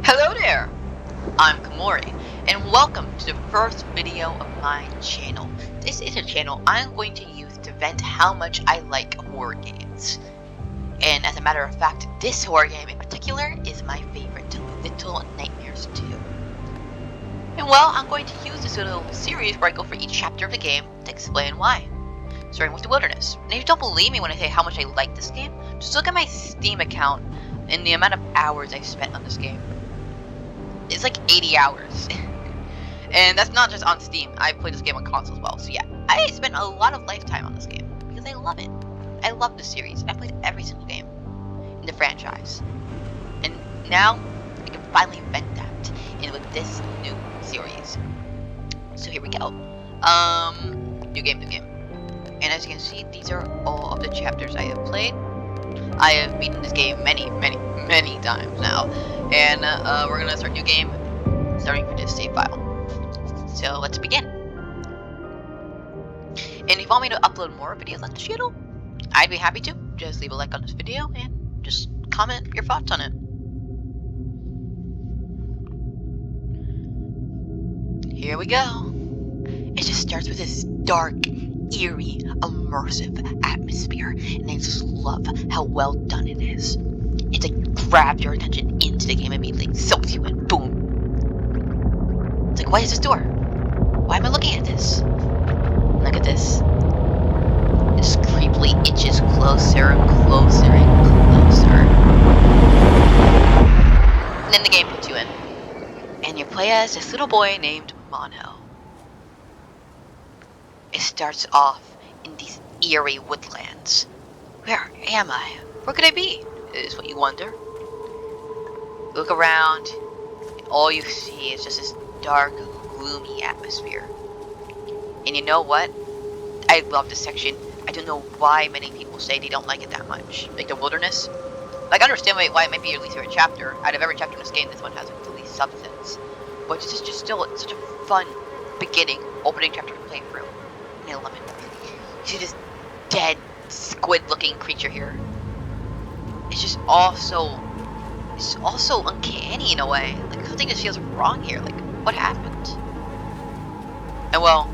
Hello there! I'm Qlomorey, and welcome to the first video of my channel. This is a channel I'm going to use to vent how much I like horror games. And as a matter of fact, this horror game in particular is my favorite, Little Nightmares 2. And well, I'm going to use this little series where I go for each chapter of the game to explain why. Starting with the wilderness. And if you don't believe me when I say how much I like this game, just look at my Steam account and the amount of hours I've spent on this game. It's like 80 hours. And that's not just on Steam. I played this game on console as well. So yeah, I spent a lot of lifetime on this game because I love it. I love the series. I played every single game in the franchise. And now I can finally vent that in with this new series. So here we go. New game. And as you can see, these are all of the chapters I have played. I have beaten this game many times now. And we're gonna start a new game, starting from this save file. So let's begin. And if you want me to upload more videos on the channel, I'd be happy to. Just leave a like on this video and just comment your thoughts on it. Here we go. It just starts with this dark, eerie, immersive atmosphere, and I just love how well done it is. It's like grabs your attention into the game immediately, soaks you in, boom. It's like, what is this door? Why am I looking at this? Look at this. It just creepily inches closer and closer and closer. And then the game puts you in. And you play as this little boy named Mono. It starts off in these eerie woodlands. Where am I? Where could I be? Is what you wonder. You look around, and all you see is just this dark, gloomy atmosphere. And you know what? I love this section. I don't know why many people say they don't like it that much. Like the wilderness. Like, I understand why it might be your least favorite chapter. Out of every chapter in this game, this one has the least substance. But it's just still such a fun beginning, opening chapter to play through. And I love it. You see this dead, squid-looking creature here. It's just also uncanny in a way. Like, something just feels wrong here. Like, what happened? And well,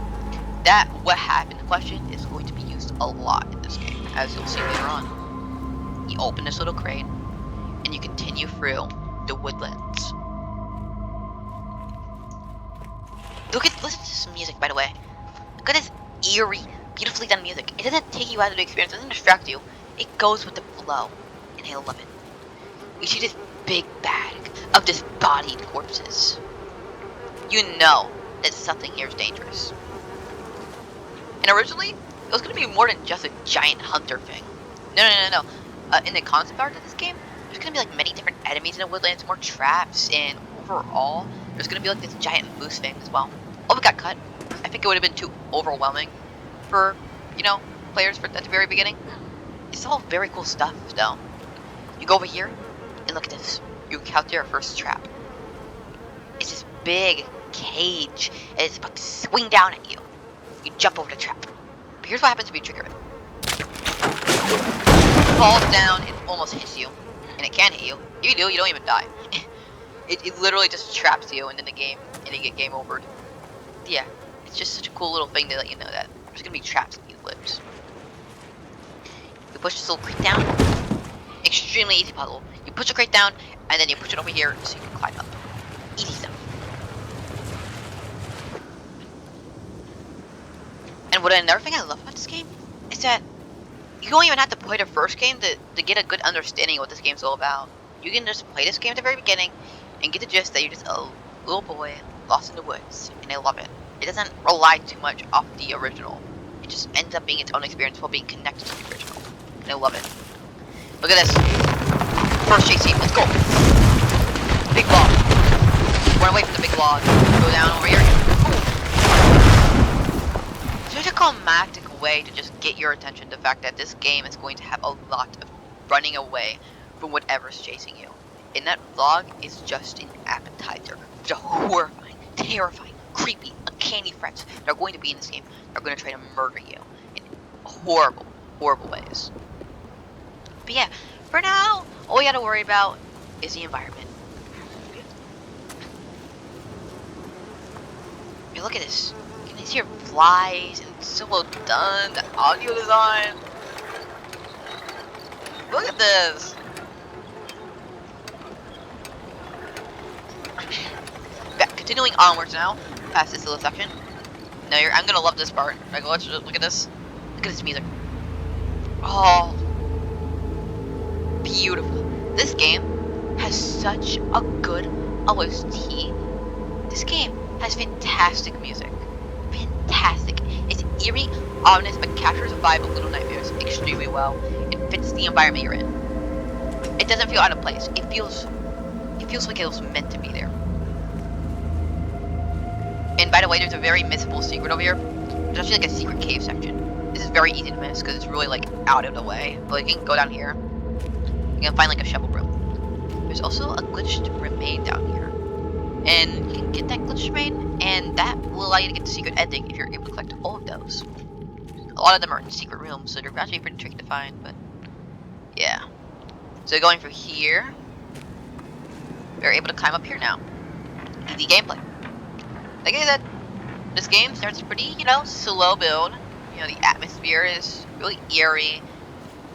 that what happened question is going to be used a lot in this game, as you'll see later on. You open this little crate, and you continue through the woodlands. Listen to this music, by the way. Look at this eerie, beautifully done music. It doesn't take you out of the experience, it doesn't distract you. It goes with the flow, and I love it. You see this big bag of disembodied corpses. You know that something here is dangerous. And originally, it was going to be more than just a giant hunter thing. No. In the concept art of this game, there's going to be like many different enemies in the woodlands, more traps, and overall, there's going to be like this giant moose thing as well. Oh, it got cut. I think it would have been too overwhelming for, players at the very beginning. It's all very cool stuff, though. You go over here, and look at this. You encounter your first trap. It's this big cage, and it's about to swing down at you. You jump over the trap. But here's what happens if you trigger it. It falls down, it almost hits you. And it can hit you. If you do, you don't even die. It literally just traps you into the game, and you get game overed. Yeah, it's just such a cool little thing to let you know that there's gonna be traps in these woods. You push this little crate down. Extremely easy puzzle. You push the crate down, and then you push it over here so you can climb up. Easy stuff. And another thing I love about this game is that you don't even have to play the first game to get a good understanding of what this game's all about. You can just play this game at the very beginning and get the gist that you're just a little boy lost in the woods, and I love it. It doesn't rely too much off the original. It just ends up being its own experience while being connected to the original, and I love it. Look at this. First chase scene, let's go. Big log. Run away from the big log. Go down over here. Such a climactic way to just get your attention to the fact that this game is going to have a lot of running away from whatever's chasing you. And that vlog is just an appetizer for the horrifying, terrifying, creepy, uncanny threats that are going to be in this game. They're going to try to murder you in horrible, horrible ways. But yeah, for now, all you gotta worry about is the environment. mean, look at this. You can hear flies, and it's so well done. The audio design. Look at this. Yeah, continuing onwards now, past this little section. No, I'm gonna love this part. Like, let's look at this. Look at this music. Oh, beautiful. This game has such a good OST. This game has fantastic music. Fantastic. It's eerie, ominous, but captures the vibe of Little Nightmares extremely well. It fits the environment you're in. It doesn't feel out of place. It feels like it was meant to be there. And by the way, there's a very missable secret over here. There's actually like a secret cave section. This is very easy to miss because it's really like out of the way. But like, you can go down here. You can find like a shovel room. There's also a glitched remain down here. And you can get that glitched remain, and that will allow you to get the secret ending if you're able to collect all of those. A lot of them are in secret rooms, so they're actually pretty tricky to find, but yeah. So going through here, we're able to climb up here now. Easy gameplay. Like I said, this game starts pretty, slow build. The atmosphere is really eerie,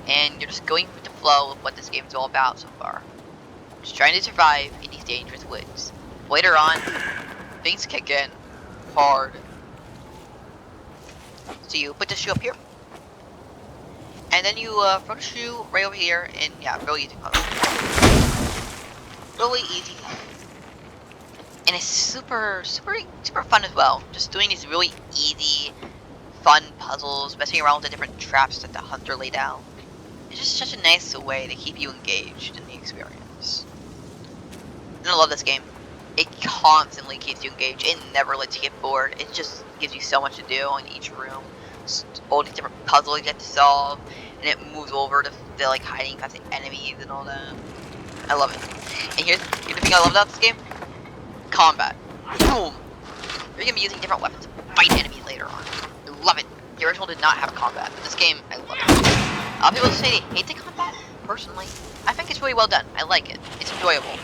and you're just going with the flow of what this game is all about so far. Just trying to survive in these dangerous woods. Later on, things kick in hard. So you put the shoe up here, and then you throw the shoe right over here, and yeah, really easy puzzle. Really easy. And it's super fun as well. Just doing these really easy, fun puzzles, messing around with the different traps that the hunter laid out. It's just such a nice way to keep you engaged in the experience. And I love this game. It constantly keeps you engaged. It never lets you get bored. It just gives you so much to do in each room. Just all these different puzzles you have to solve, and it moves over to the like hiding past the enemies and all that. I love it. And here's the thing I love about this game: combat. Boom. You're gonna be using different weapons to fight enemies later on. I love it. The original did not have combat, but this game, I love it. A lot of people say they hate the combat. Personally, I think it's really well done. I like it. It's enjoyable.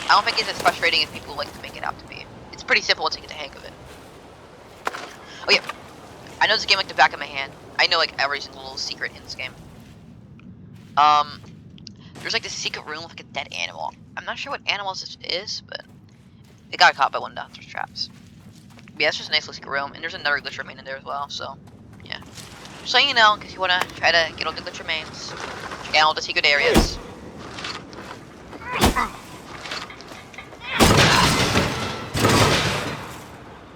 I don't think it's as frustrating as people like to make it out to be. It's pretty simple once you get the hang of it. Oh yeah, I know this game like the back of my hand. I know like every single little secret in this game. There's like this secret room with like a dead animal. I'm not sure what animal this is, but it got caught by one of the hunter's traps. But yeah, it's just a nice little secret room, and there's another glitch remain in there as well. So yeah, just so you know, in case you wanna try to get all the glitch remains, check out all the secret areas.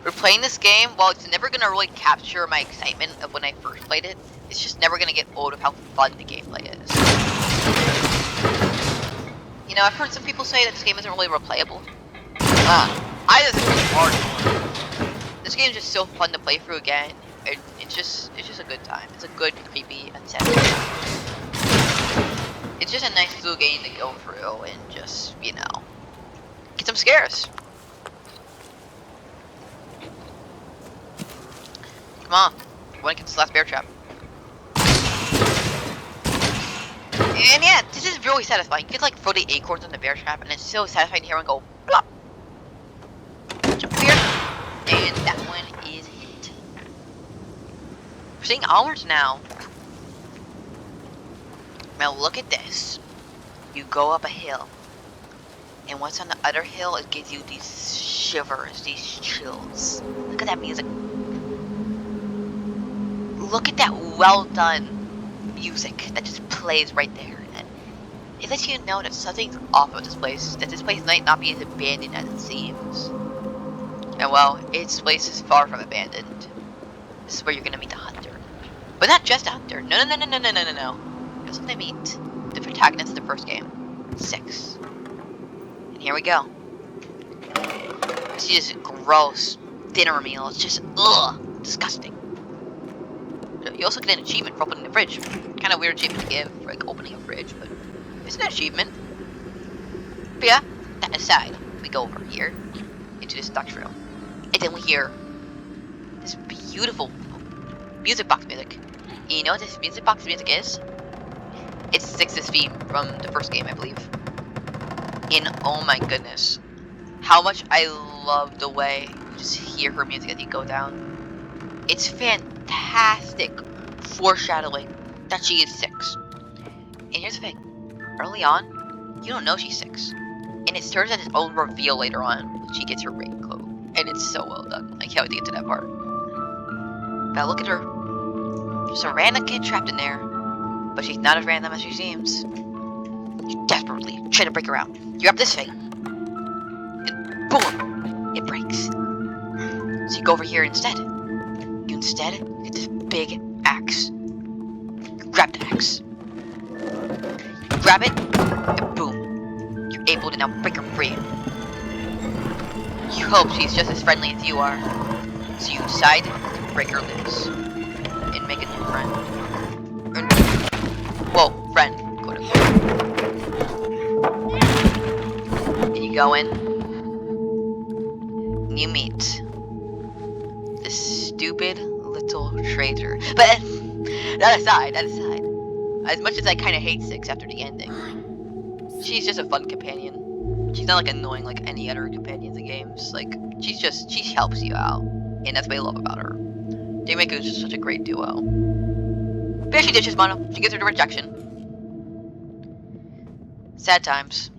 We're playing this game, while it's never gonna really capture my excitement of when I first played it, it's just never gonna get old of how fun the gameplay is. I've heard some people say that this game isn't really replayable. I just think it's hard. This game is just so fun to play through again. It's just a good time. It's a good, creepy, unsettling. It's just a nice little game to go through and just, get some scares. Come on, when it gets this last bear trap. And yeah, this is really satisfying. You can like throw the acorns on the bear trap, and it's so satisfying to hear one go plop. Jump here, and that one is hit. We're seeing onwards now. Now look at this. You go up a hill, and what's on the other hill, it gives you these shivers, these chills. Look at that music. Look at that well done music that just plays right there. And it lets you know that something's off about this place, that this place might not be as abandoned as it seems. And well, this place is far from abandoned. This is where you're gonna meet the hunter. But not just a hunter. No. You're also gonna meet the protagonist of the first game, 6. And here we go. See this gross dinner meal. It's just, disgusting. You also get an achievement for opening the fridge. Kind of weird achievement to give for like opening a fridge, but it's an achievement. But yeah, that aside, we go over here into this Dutch room, and then we hear this beautiful music box music. And you know what this music box music is? It's 6's theme from the first game, I believe. And oh my goodness, how much I love the way Just hear her music as you go down. It's fantastic foreshadowing that she is 6. And here's the thing. Early on, you don't know she's 6. And it serves as its own reveal later on when she gets her raincoat. And it's so well done. I can't wait to get to that part. But look at her. Just a random kid trapped in there. But she's not as random as she seems. You desperately try to break her out. You grab this thing. And boom! It breaks. So you go over here instead. You instead get this big axe. You grab the axe. You grab it, and boom. You're able to now break her free. You hope she's just as friendly as you are. So you decide to break her loose. And make a new friend. Whoa, friend. Quote unquote. And you go in. And you meet this stupid little traitor. But that aside. As much as I kind of hate 6 after the ending, she's just a fun companion. She's not like annoying like any other companions in games. Like she helps you out, and that's what I love about her. They make it just such a great duo. But yeah, she ditches Mono. She gets her to rejection. Sad times.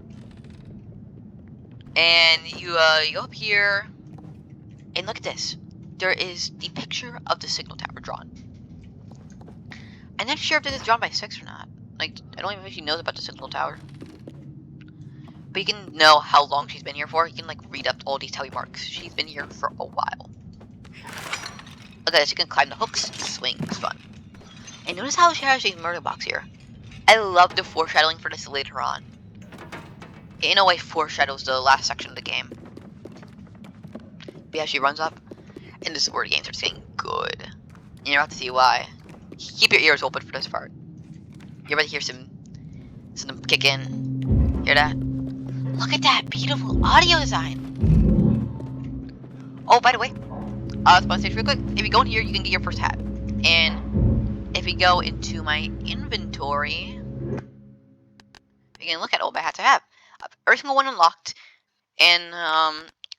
And you go up here, and look at this. There is the picture of the signal tower drawn. I'm not sure if this is drawn by 6 or not. Like, I don't even know if she knows about the signal tower. But you can know how long she's been here for. You can, like, read up all these tally marks. She's been here for a while. Look at this. You can climb the hooks. Swing. It's fun. And notice how she has these murder box here. I love the foreshadowing for this later on. It in a way foreshadows the last section of the game. But yeah, she runs up. And this is where the game starts getting good. And you're about to see why. Keep your ears open for this part. You're about to hear some kick in. Hear that? Look at that beautiful audio design. Oh, by the way, I was about to say real quick. If you go in here, you can get your first hat. And if we go into my inventory, you can look at all my hats I have. Every single one unlocked. And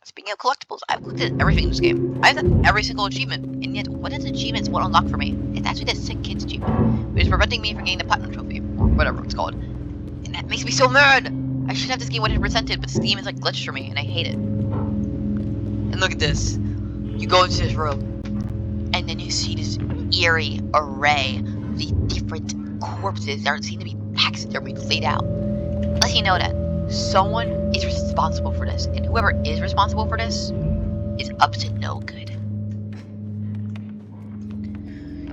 speaking of collectibles, I've collected everything in this game. I've done every single achievement, and yet one of the achievements won't unlock for me. It's actually the Sick Kids achievement, which is preventing me from getting the Platinum Trophy, or whatever it's called. And that makes me so mad! I should have this game 100%ed, but Steam is like glitched for me, and I hate it. And look at this. You go into this room, and then you see this eerie array of these different corpses that seem to be taxidermied laid out. Let you know that someone is responsible for this, and whoever is responsible for this is up to no good.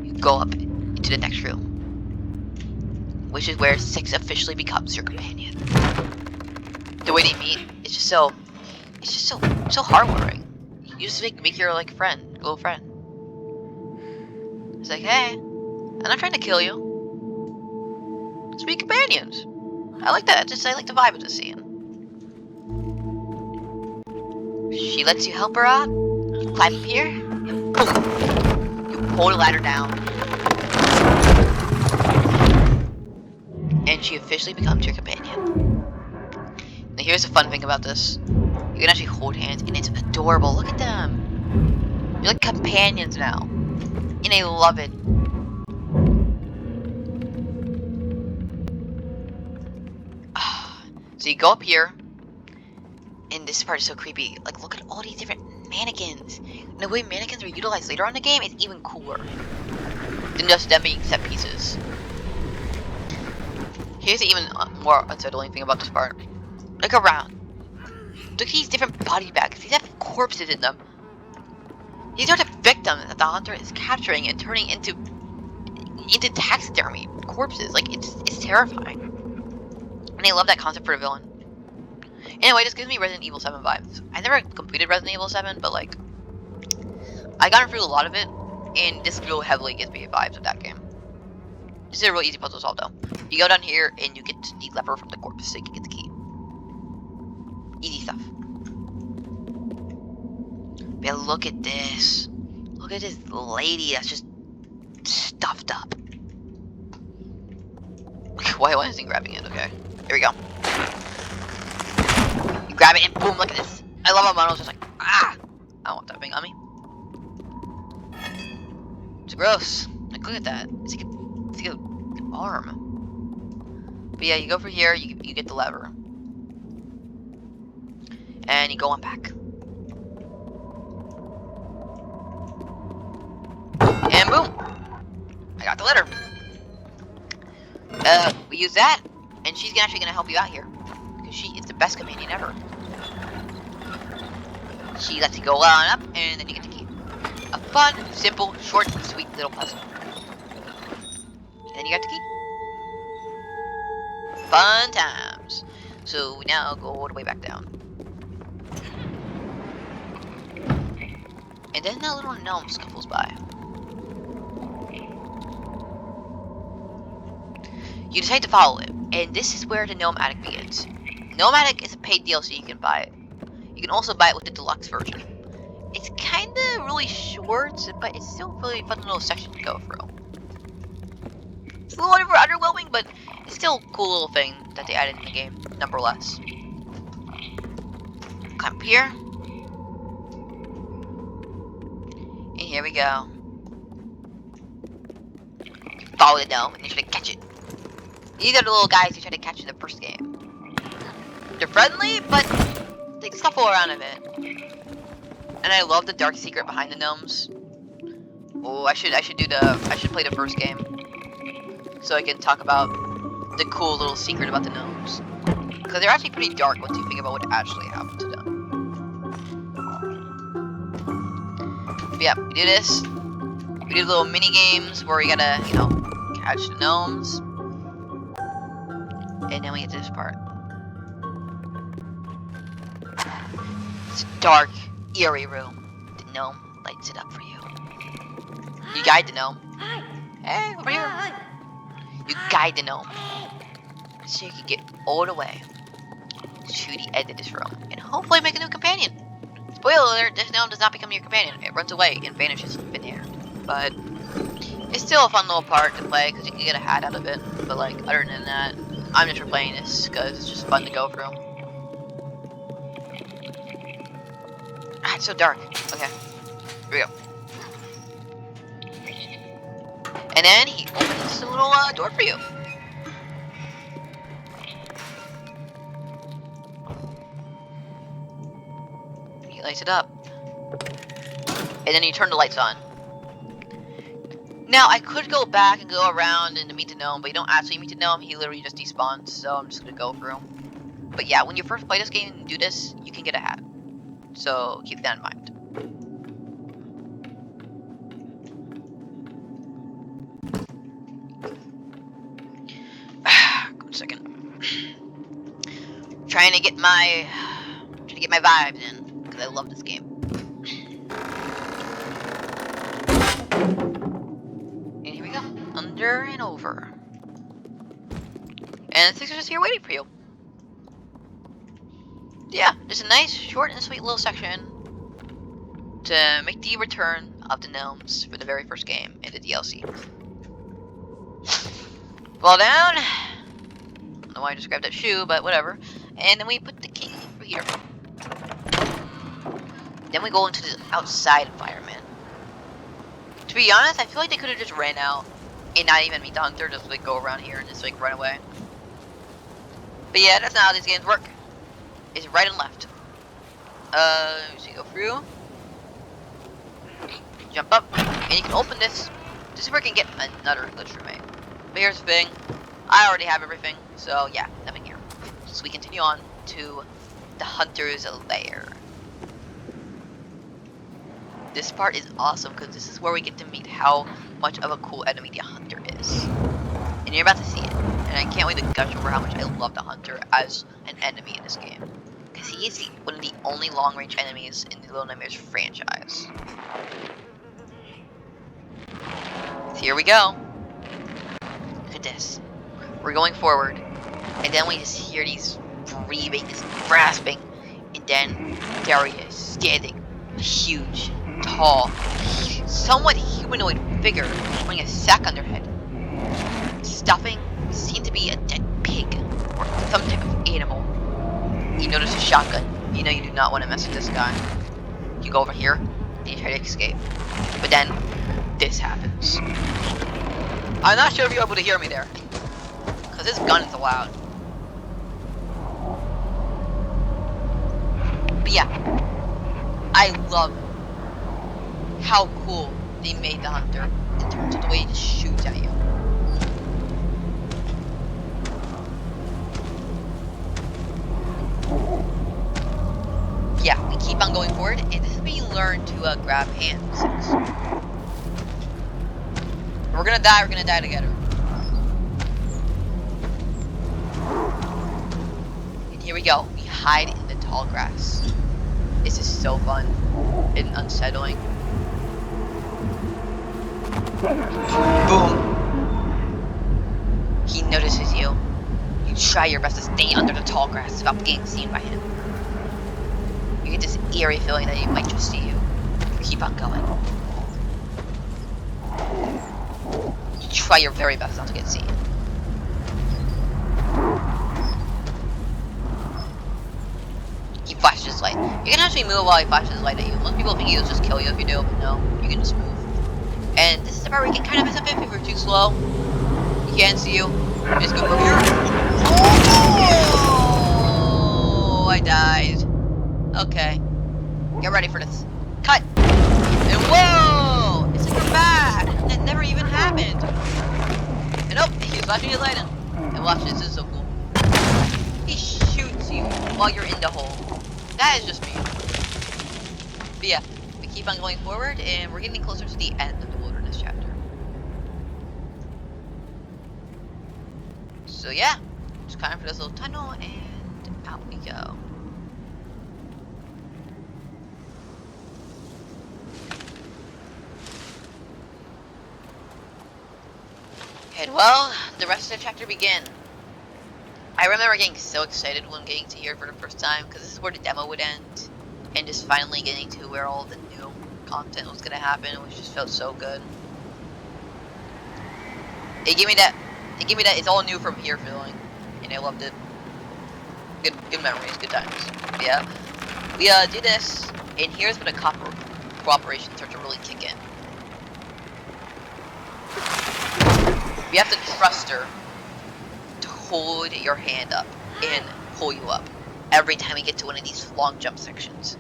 You go up into the next room, which is where 6 officially becomes your companion. The way they meet is just so heartwarming. You just make your like friend, little friend. It's like, hey, I'm not trying to kill you. Let's be companions. I like that. I like the vibe of the scene. She lets you help her out. You climb up here, and boom! You pull the ladder down, and she officially becomes your companion. Now, here's the fun thing about this: you can actually hold hands, and it's adorable. Look at them. You're like companions now, and I love it. So you go up here, and this part is so creepy. Like, look at all these different mannequins. And the way mannequins are utilized later on in the game is even cooler than just them being set pieces. Here's the even more unsettling thing about this part. Look around. Look at these different body bags. These have corpses in them. These are the victims that the hunter is capturing and turning into taxidermy corpses. Like, it's terrifying. And I love that concept for a villain. Anyway, this gives me Resident Evil 7 vibes. I never completed Resident Evil 7, but like, I got through a lot of it, and this real heavily gives me vibes of that game. This is a real easy puzzle to solve though. You go down here, and you get the lever from the corpse, so you can get the key. Easy stuff. But look at this. Look at this lady that's just stuffed up. Why isn't he grabbing it? Okay. Here we go. You grab it and boom, look at this. I love how Mono's just like, ah! I don't want that thing on me. It's gross. Like, look at that. It's like an arm. But yeah, you go for here, you get the lever. And you go on back. And boom! I got the letter. We use that, and she's actually gonna help you out here. Because she is the best companion ever. She lets you go on up, and then you get the key. A fun, simple, short, sweet little puzzle. And then you got the key. Fun times. So we now go all the way back down. And then that little gnome scuffles by. You decide to follow it, and this is where the Gnome Attic begins. Gnome Attic is a paid DLC, you can buy it. You can also buy it with the deluxe version. It's kinda really short, but it's still a really fun little section to go through. It's a little underwhelming, but it's still a cool little thing that they added in the game, nonetheless. Climb up here. And here we go. You follow the gnome, and you try to catch it. These are the little guys who tried to catch in the first game. They're friendly, but they scuffle around a bit. And I love the dark secret behind the gnomes. Oh, I should play the first game, so I can talk about the cool little secret about the gnomes. Because they're actually pretty dark once you think about what actually happened to them. But yeah, we do this. We do little mini games where we gotta, you know, catch the gnomes. And then we get to this part. It's a dark, eerie room. The gnome lights it up for you. You guide the gnome. Hi. Hey, over here. You guide the gnome so you can get all the way to the end of this room and hopefully make a new companion. Spoiler alert, this gnome does not become your companion. It runs away and vanishes in thin air. But it's still a fun little part to play because you can get a hat out of it. But like, other than that, I'm just replaying this because it's just fun to go through. Ah, it's so dark. Okay, here we go. And then he opens a little door for you. He lights it up. And then you turn the lights on. Now, I could go back and go around and meet the gnome, but you don't actually meet the gnome. He literally just despawns, so I'm just going to go through. But yeah, when you first play this game and do this, you can get a hat. So keep that in mind. One second. Trying to get my vibes in, because I love this game. And here we go. Under and over. And the things are just here waiting for you. Yeah, just a nice, short and sweet little section to make the return of the gnomes for the very first game in the DLC. Fall down. I don't know why I just grabbed that shoe, but whatever. And then we put the key over here. Then we go into the outside environment. To be honest, I feel like they could have just ran out and not even meet the hunter, just like go around here and just like run away. But yeah, that's not how these games work. It's right and left. So you go through, jump up, and you can open this. This is where you can get another glitch remain. But here's the thing, I already have everything, so yeah, nothing here. So we continue on to the hunter's lair. This part is awesome because this is where we get to meet how much of a cool enemy the hunter is. And you're about to see it. And I can't wait to gush over how much I love the hunter as an enemy in this game. Because he is one of the only long-range enemies in the Little Nightmares franchise. So here we go. Look at this. We're going forward. And then we just hear these breathing, this grasping. And then there he is, standing. A huge, tall, somewhat humanoid figure wearing a sack on their head. Stuffing seemed to be a dead pig or some type of animal. You notice a shotgun. You know you do not want to mess with this guy. You go over here, and you try to escape. But then, this happens. I'm not sure if you're able to hear me there. Because this gun is loud. But yeah. I love how cool they made the hunter in terms of the way he just shoots at you. Yeah, we keep on going forward, and this is when you learn to grab hands. We're gonna die together. And here we go, we hide in the tall grass. This is so fun and unsettling. Boom! He notices you. You try your best to stay under the tall grass without getting seen by him. You get this eerie feeling that he might just see you. You keep on going. You try your very best not to get seen. He flashes his light. You can actually move while he flashes his light at you. Most people think he'll just kill you if you do, but no, you can just move. And this is the part where you can kind of mess up if you're too slow. He can't see you. Just go over here. Oh, I died. Okay. Get ready for this. Cut! And whoa! It's like we're bad! That never even happened. And oh, he's flashing his light in. And watch, this is so cool. He shoots you while you're in the hole. That is just me. But yeah, we keep on going forward, and we're getting closer to the end of the wilderness chapter. So yeah, just climb for this little tunnel, and out we go. And well, the rest of the chapter begin. I remember getting so excited when getting to here for the first time, because this is where the demo would end, and just finally getting to where all the new content was gonna happen, which just felt so good. It gave me that it's all new from here feeling, and I loved it. Good memories, good times. But yeah, we do this, and here's when the cooperation starts to really kick in. You have to trust her to hold your hand up and pull you up every time we get to one of these long jump sections.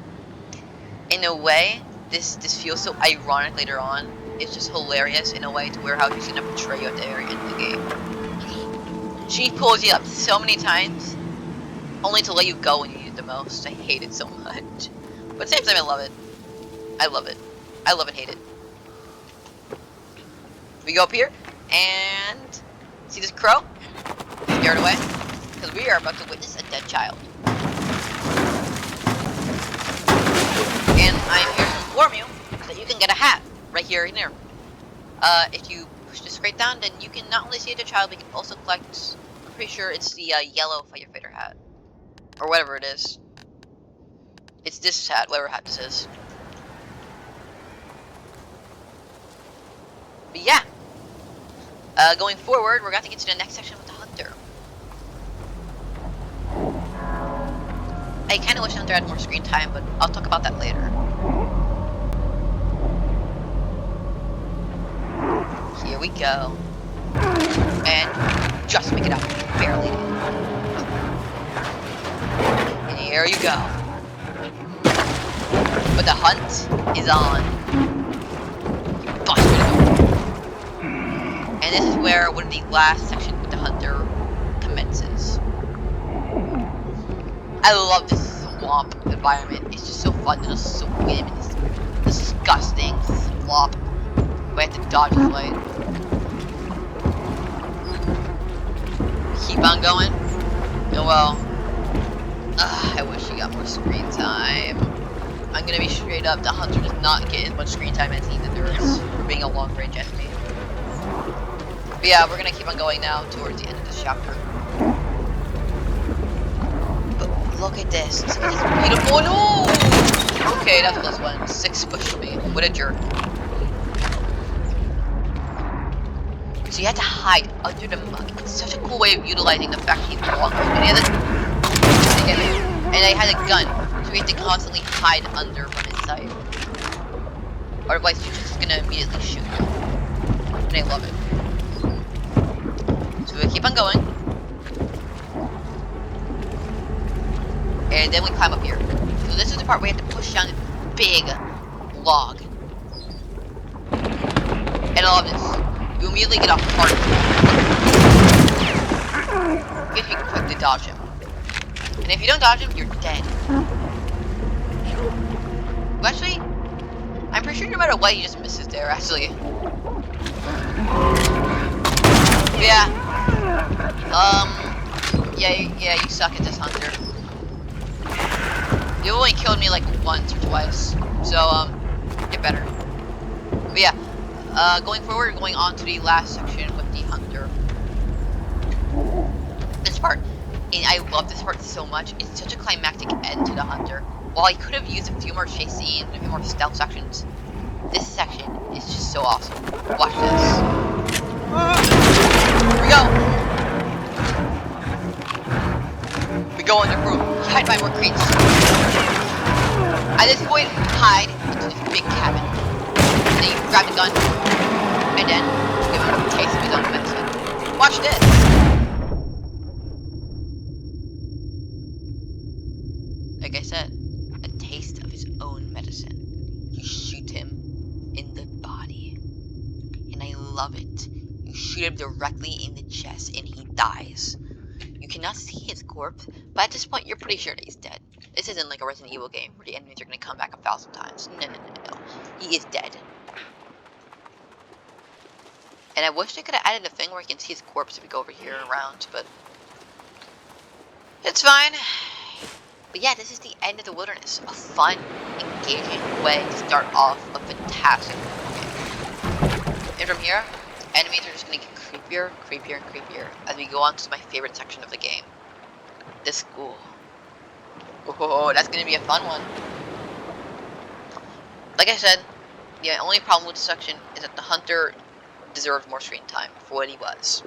In a way, this feels so ironic later on. It's just hilarious in a way to where how she's gonna portray you at the very end of the game. She pulls you up so many times, only to let you go when you need it the most. I hate it so much. But at the same time, I love it. I love it. I love and hate it. We go up here, and see this crow? Scare it away, because we are about to witness a dead child. And I'm here to inform you that you can get a hat right here and there. If you push this straight down, then you can not only see the child, but you can also collect, I'm pretty sure it's the yellow firefighter hat. Or whatever it is. It's this hat, whatever hat this is. But yeah. Going forward, we're going to get to the next section with the hunter. I kind of wish the hunter had more screen time, but I'll talk about that later. Here we go. And just make it out. Barely. And here you go. But the hunt is on. Busted it. And this is where one of the last sections with the hunter commences. I love this swamp environment. It's just so fun to just swim in this disgusting swamp. We have to dodge this light. Keep on going. Oh well. I wish he got more screen time. I'm gonna be straight up. The hunter does not get as much screen time as he deserves for being a long range enemy. But yeah, we're gonna keep on going now towards the end of this chapter. But look at this. Look at this beautiful. No! Okay, that's a close one. 6 pushed me. What a jerk. So you have to hide under the mug. It's such a cool way of utilizing the fact he's long. And I had a gun to we have to constantly hide under from his sight. Otherwise, he's just gonna immediately shoot you. And I love it. So we keep on going. And then we climb up here. So this is the part where we have to push down a big log. And I love this. You immediately get off the part. If you can quickly dodge him. And if you don't dodge him, you're dead. Well, actually, I'm pretty sure no matter what, he just misses there, actually. Yeah. Yeah, you suck at this, Hunter. You only killed me like once or twice. So, get better. But yeah, going forward, going on to the last section with the Hunter. This part, and I love this part so much. It's such a climactic end to the Hunter. While I could have used a few more chase scenes and a few more stealth sections, this section is just so awesome. Watch this. Here we go. We go in the room. Hide by more crates. At this point, hide into this big cabin. And then you grab the gun, and then give him a taste of his own medicine. Watch this. Like I said, a taste of his own medicine. You shoot him in the body. And I love it. You shoot him directly in the chest and he dies. You cannot see his corpse, but at this point you're pretty sure that he's dead. This isn't like a Resident Evil game where the enemies are going to come back 1,000 times. No. He is dead. And I wish they could have added a thing where you can see his corpse if we go over here around, but it's fine. But yeah, this is the end of the wilderness. A fun, engaging way to start off a fantastic game. And from here, enemies are just going to get creepier, creepier, and creepier as we go on to my favorite section of the game. The school. Oh, that's going to be a fun one. Like I said, the only problem with this section is that the Hunter deserved more screen time for what he was.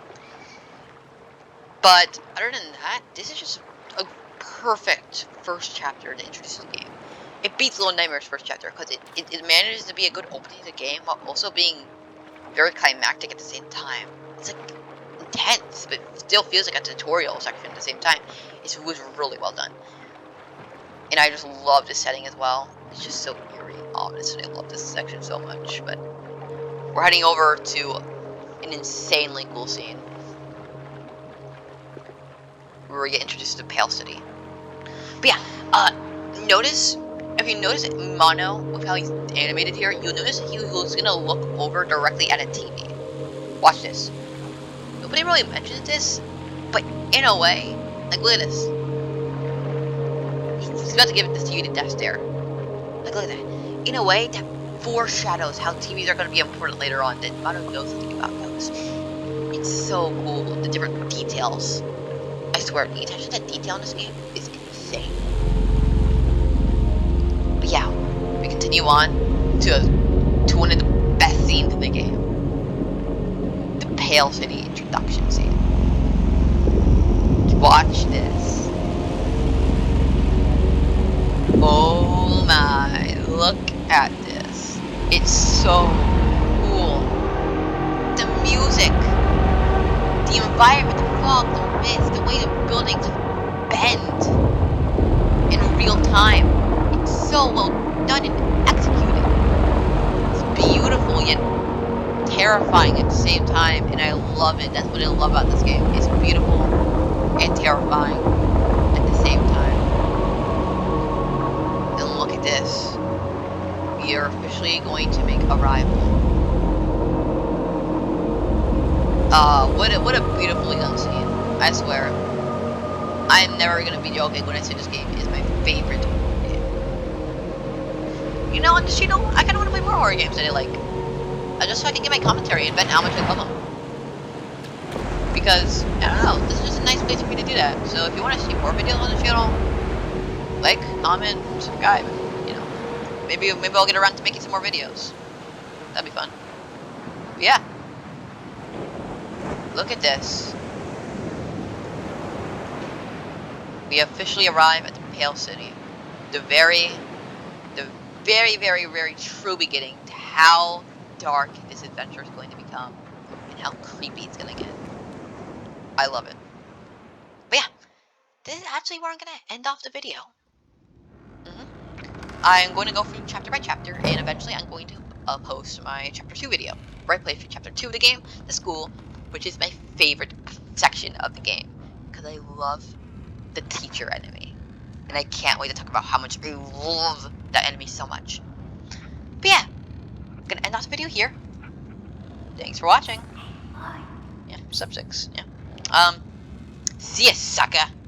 But other than that, this is just a perfect first chapter to introduce the game. It beats Little Nightmares' first chapter because it manages to be a good opening to the game while also being very climactic at the same time. It's like intense, but it still feels like a tutorial section at the same time. It was really well done. And I just love this setting as well. It's just so eerie and ominous, and I love this section so much. But we're heading over to an insanely cool scene where we get introduced to Pale City. But yeah, if you notice Mono, with how he's animated here, you'll notice that he was gonna look over directly at a TV. Watch this. Nobody really mentions this, but in a way, like look at this. He's about to give this TV to Death Stare. Like look at that. In a way, that foreshadows how TVs are gonna be important later on. That Mono knows something about those. It's so cool, the different details. I swear, the attention to detail in this game is insane. But yeah, we continue on to one of the best scenes in the game. The Pale City introduction scene. Watch this. Oh my, look at this. It's so cool. The music, the environment, the fog, the mist, the way the buildings bend in real time. It's so well done and executed. It's beautiful yet terrifying at the same time, and I love it. That's what I love about this game. It's beautiful and terrifying at the same time. And look at this. We are officially going to make a rival. What a beautifully done scene. I swear. I'm never gonna be joking when I say this game is my favorite game. You know, on this channel, I kinda wanna play more horror games that I like. Just so I can get my commentary and vent how much I love them. Because, I don't know, this is just a nice place for me to do that. So if you wanna see more videos on the channel, like, comment, subscribe, you know. Maybe I'll get around to making some more videos. That'd be fun. But yeah. Look at this. We officially arrive at the Pale City. the very, very true beginning to how dark this adventure is going to become and how creepy it's gonna get. I love it. But yeah, this is actually where I'm gonna end off the video. I'm going to go through chapter by chapter, and eventually I'm going to post my chapter 2 video, where I play through chapter 2 of the game, the school, which is my favorite section of the game, because I love the teacher enemy. And I can't wait to talk about how much I love that enemy so much. But yeah, I'm gonna end off the video here. Thanks for watching. Yeah, sub 6. Yeah. See ya, sucker.